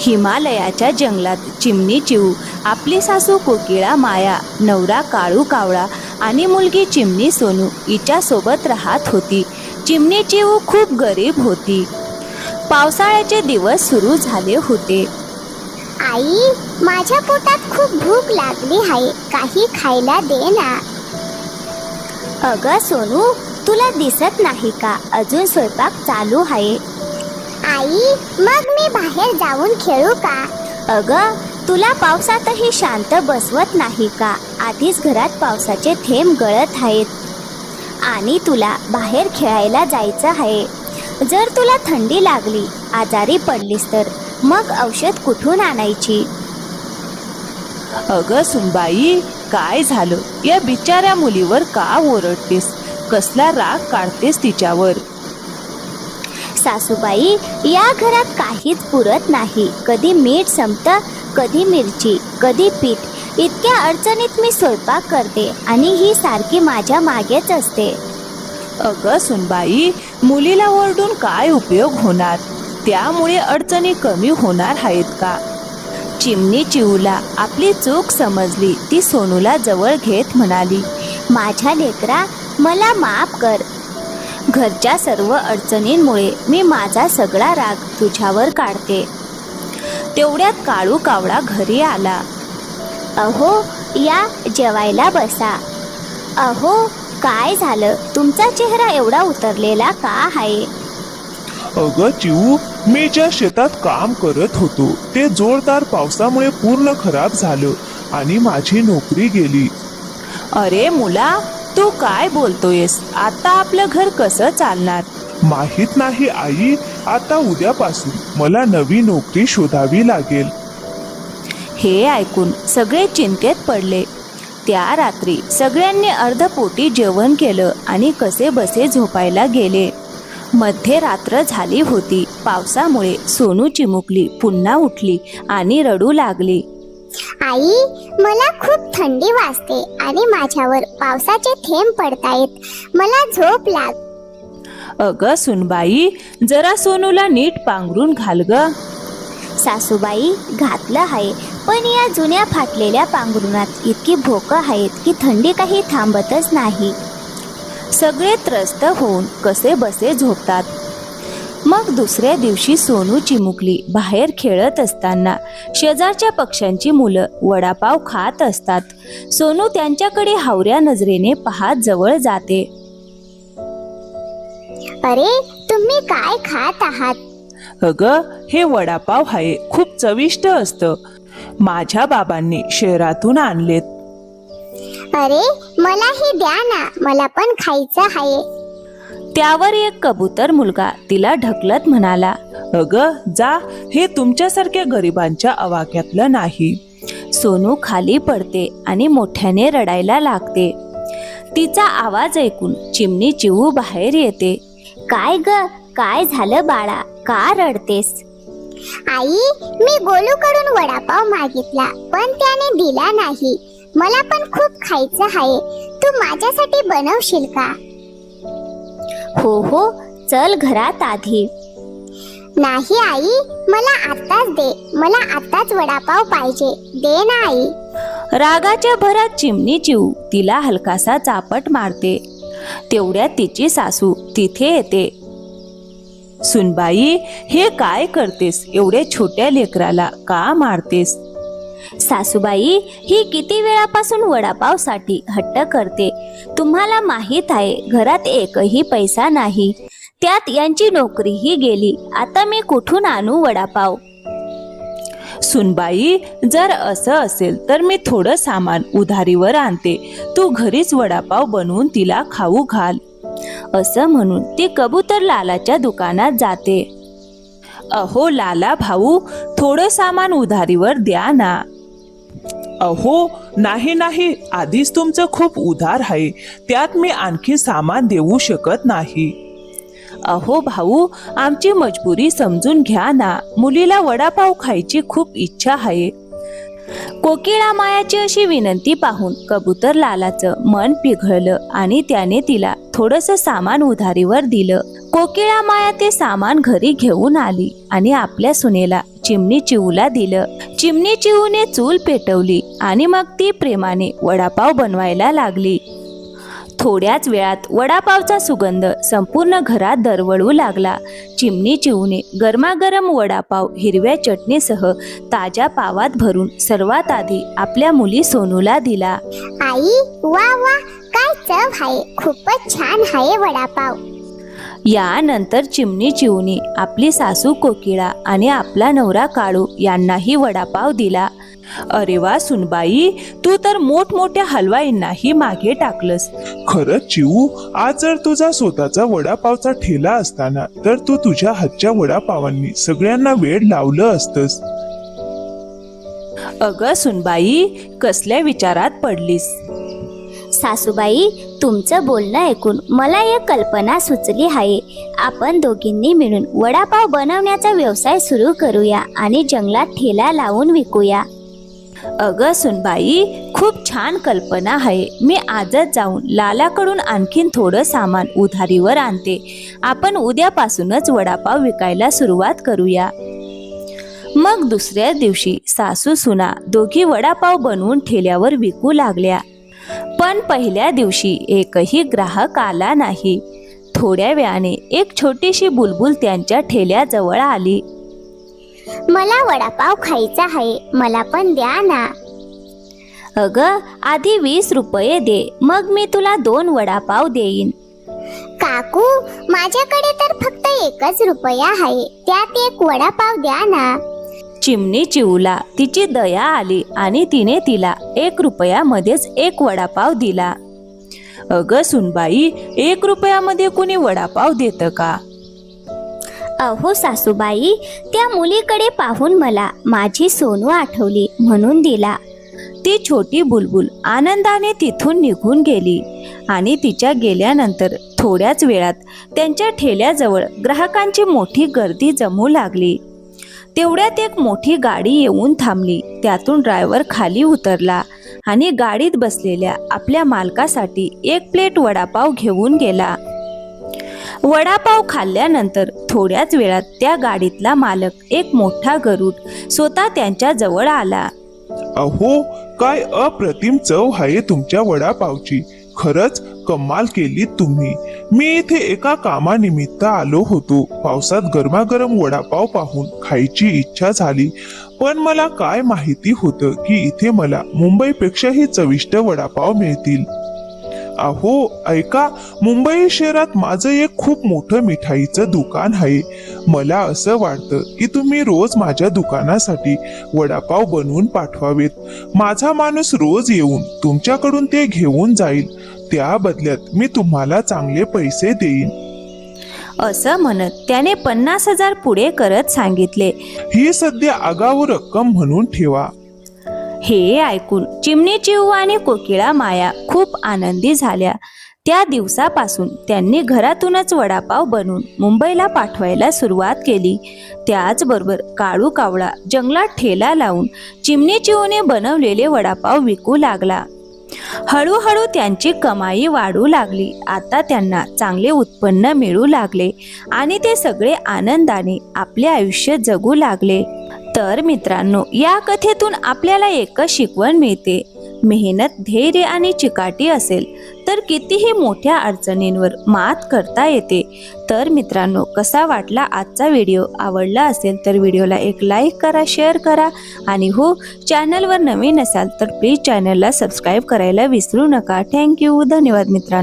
हिमालयाच्या जंगलात चिमणी चिऊ, आपली सासू कोकिळा माया, नवरा काळू कावळा आणि मुलगी चिमणी सोनू हिच्यासोबत राहत होती. चिमणी चिऊ खूप गरीब होती. पावसाळ्याचे दिवस सुरू झाले होते. आई, माझ्या पोटात खूप भूक लागली आहे, काही खायला दे ना. अगं सोनू, तुला दिसत नाही का अजून स्वयंपाक चालू आहे? आई, मग मी बाहेर जाऊन खेळू का? अगं, तुला पावसातही शांत बसवत नाही का? आधीच घरात पावसाचे थेंब गळत आहेत आणि तुला बाहेर खेळायला जायचं आहे. जर तुला थंडी लागली, आजारी पडलीस तर मग औषध कुठून आणायची? अगं सुनबाई, काय झालं? या बिचाऱ्या मुलीवर का ओरडतेस? कसला राग काढतेस तिच्यावर? सासूबाई, या घरात काहीच पुरत नाही. कधी मीठ संपतं, कधी मिरची, कधी पीठ. इतक्या अडचणीत मी स्वयंपाक करते आणि ही सारखी माझ्या मागेच असते. अगं सुनबाई, मुलीला ओरडून काय उपयोग होणार? त्यामुळे अडचणी कमी होणार आहेत का? चिमणी चिऊला आपली चूक समजली. ती सोनूला जवळ घेत म्हणाली, माझ्या लेकरा, मला माफ कर. घरच्या सर्व अडचणींमुळे मी माझा सगळा राग तुझ्यावर काढते. तेवढ्यात काळू कावळा घरी आला. अहो, या जेवायला बसा. अहो, काय झालं? तुमचा चेहरा एवढा उतरलेला का आहे? अगं चिऊ, मी ज्या शेतात काम करत होतो ते जोरदार पावसामुळे पूर्ण खराब झालं आणि माझी नोकरी गेली. अरे मुला, तू काय बोलतोयस? आता आपलं घर कसं चालणार? माहित नाही आई, आता उद्यापासून मला नवी नोकरी शोधावी लागेल. हे ऐकून सगळे चिंतेत पडले. त्या रात्री सगळ्यांनी अर्धपोटी जेवण केलं आणि कसे बसे झोपायला गेले. मध्यरात्र झाली होती. पावसामुळे सोनू चिमुकली पुन्हा उठली आणि रडू लागली. आई, मला खूप थंडी वाजते आणि माझ्यावर पावसाचे थेंब पडतायत. मला झोप लाग. अगं सुनबाई, जरा सोनूला नीट पांघरून घाल ग. सासूबाई, घातलं आहे, पण या जुन्या फाटलेल्या पांघरुणात इतकी भोकं आहेत की थंडी काही थांबतच नाही. सगळे त्रस्त होऊन कसे बसे झोपतात. मग दुसऱ्या दिवशी सोनू चिमुकली बाहेर खेळत असताना शेजारच्या पक्ष्यांची मुलं वडापाव खात असतात. सोनू त्यांच्याकडे हावऱ्या नजरेने पाहत जवळ जाते. अरे, तुम्ही काय खात आहात? अगं, हे वडापाव आहे, खूप चविष्ट असतं. माझ्या बाबांनी शहरातून आणलेत. अरे, मलाही द्या ना, मला पण खायचं आहे. त्यावर एक कबूतर मुलगा तिला ढकलत म्हणाला, अगं जा, हे तुमच्यासारख्या गरिबांच्या आवाक्यातलं नाही. सोनू खाली पडते आणि मोठ्याने रडायला लागते. तिचा आवाज ऐकून चिमणी चिऊ बाहेर येते. काय ग, काय झालं बाळा? का रडतेस? आई, मी गोलूकडून वडापाव मागितला पण त्याने दिला नाही. मला पण खूप खायचं आहे. तू माझ्यासाठी बनवशील का? हो हो, चल घरात आधी. नाही आई, मला आत्ताच दे. मला आत्ताच वडापाव पाहिजे. दे ना आई. रागाच्या भरात चिमणी चिऊ तिला हलकासा चापट मारते. तेवढ्यात तिची सासू तिथे येते. सुनबाई, हे काय करतेस? एवढ्या छोट्या लेकराला का मारतेस? सासूबाई, ही किती वेळापासून वडापावसाठी हट्ट करते. तुम्हाला माहित आहे, घरात एकही पैसा नाही. त्यात यांची नोकरीही गेली. आता मी कुठून आणू वडापाव? सुनबाई, जर असं असेल तर मी थोडं सामान उधारीवर आणते. तू घरीच वडापाव बनवून तिला खाऊ घाल. असं म्हणून ती कबूतर लालाच्या दुकानात जाते. अहो लाला भाऊ, थोडं सामान उधारीवर द्या ना. अहो नाही नाही, आधीच तुमचं खूप उधार आहे, त्यात मी आणखी सामान देऊ शकत नाही. अहो भाऊ, आमची मजबुरी समजून घ्या ना. मुलीला वडापाव खायची खूप इच्छा आहे. कोकिळा मायाची अशी विनंती पाहून कबूतर लालाचं मन पिघळलं आणि त्याने तिला थोडंसं सामान उधारीवर दिलं. कोकिळा माया ते सामान घरी घेऊन आली आणि आपल्या सुनेला चिमणी चिऊला दिलं. चिमणी चिऊने चूल पेटवली आणि मग ती प्रेमाने वडापाव बनवायला लागली. थोड्याच वेळात वडापावचा सुगंध संपूर्ण घरात दरवळू लागला. चिमणी चिऊने गरमागरम वडापाव हिरव्या चटणीसह ताज्या पावात भरून सर्वात आधी आपल्या मुली सोनूला दिला. आई, वा वा, काय चव आहे, खूपच छान आहे वडापाव. यानंतर चिमणी चिऊने आपली सासू कोकिळा आणि आपला नवरा काळू यांनाही वडापाव दिला. अरे वा सुनबाई, तू तर मोठमोठ्या हलवाईंनाही मागे टाकलंस. खरंच चिऊ, आज जर तुझा स्वतःचा वडापावचा ठेला असताना तर तू तुझ्या हातच्या वडापावांनी सगळ्यांना वेड लावलं असतंस. अगं सुनबाई, कसल्या विचारात पडलीस? सासूबाई, तुमचं बोलणं ऐकून मला एक कल्पना सुचली आहे. आपण दोघींनी मिळून वडापाव बनवण्याचा व्यवसाय सुरू करूया आणि जंगलात ठेला लावून विकूया. अगं सुनबाई, खूप छान कल्पना आहे. मी आजच जाऊन लालाकडून आणखीन थोडं सामान उधारीवर आणते. आपण उद्यापासूनच वडापाव विकायला सुरुवात करूया. मग दुसऱ्या दिवशी सासू सुना दोघी वडापाव बनवून ठेल्यावर विकू लागल्या. पण पहिल्या दिवशी एकही ग्राहक आला नाही. थोड्या वेळाने एक छोटीशी बुलबुल त्यांच्या ठेल्याजवळ आली. मला वडापाव खायचा आहे, मला पण द्या ना. अगं, आधी 20 रुपये दे, मग मी तुला 2 वडापाव देईन. काकू, माझ्याकडे तर फक्त 1 रुपया आहे, त्यात 1 वडापाव द्या ना. चिमणी चिऊला तिची दया आली आणि तिने तिला 1 रुपयामध्येच 1 वडापाव दिला. अगं सुनबाई, 1 रुपयामध्ये कुणी वडापाव देतं का? अहो सासूबाई, त्या मुलीकडे पाहून मला माझी सोनू आठवली म्हणून दिला. ती छोटी बुलबुल आनंदाने तिथून निघून गेली आणि तिच्या गेल्यानंतर थोड्याच वेळात त्यांच्या ठेल्याजवळ ग्राहकांची मोठी गर्दी जमू लागली. तेवढ्यात एक मोठी गाडी येऊन थांबली. त्यातून ड्रायव्हर खाली उतरला आणि गाडीत बसलेल्या आपल्या मालकासाठी 1 प्लेट वडापाव घेऊन गेला. वडापाव खाल्ल्यानंतर थोड्याच वेळात त्या गाडीतला मालक एक मोठा गरुड स्वतः त्यांच्या जवळ आला. अहो, काय अप्रतिम चव आहे तुमच्या वडापावची. खरंच कमाल केली तुम्ही. मी इथे एका कामानिमित्त आलो होतो. पावसात गरमागरम वडापाव पाहून खायची इच्छा झाली, पण मला काय माहिती होतं की इथे मला मुंबईपेक्षाही चविष्ट वडापाव मिळतील. अहो ऐका, मुंबई शहरात माझं एक खूप मोठं मिठाईचं दुकान आहे. मला असं वाटतं की तुम्ही रोज माझ्या दुकानासाठी वडापाव बनवून पाठवावेत. माझा माणूस रोज येऊन तुमच्याकडून ते घेऊन जाईल. त्या बदल्यात मी तुम्हाला चांगले पैसे देईन. असं म्हणत त्याने 50,000 पुढे करत सांगितले. ही सध्या आगाऊ रक्कम म्हणून ठेवा. हे ऐकून चिमणी चिऊ आणि कोकिळा माया खूप आनंदी झाल्या. त्या दिवसापासून त्यांनी घरातूनच वडापाव बनवून मुंबईला पाठवायला सुरुवात केली. त्याचबरोबर काळू कावळा जंगलात ठेला लावून चिमणी चिऊने बनवलेले वडापाव विकू लागला. हळूहळू त्यांची कमाई वाढू लागली. आता त्यांना चांगले उत्पन्न मिळू लागले आणि ते सगळे आनंदाने आपले आयुष्य जगू लागले. तर मित्रांनो, या कथेतून आपल्याला एकच शिकवण मिळते. मेहनत, धैर्य आणि चिकाटी असेल तर कितीही मोठ्या अडचणींवर मात करता येते. तर मित्रांनो, कसा वाटला आजचा व्हिडिओ? आवडला असेल तर व्हिडिओला एक लाईक करा, शेअर करा आणि हो, चॅनलवर नवीन असाल तर प्लीज चॅनलला सबस्क्राईब करायला विसरू नका. थँक्यू. धन्यवाद मित्रांनो.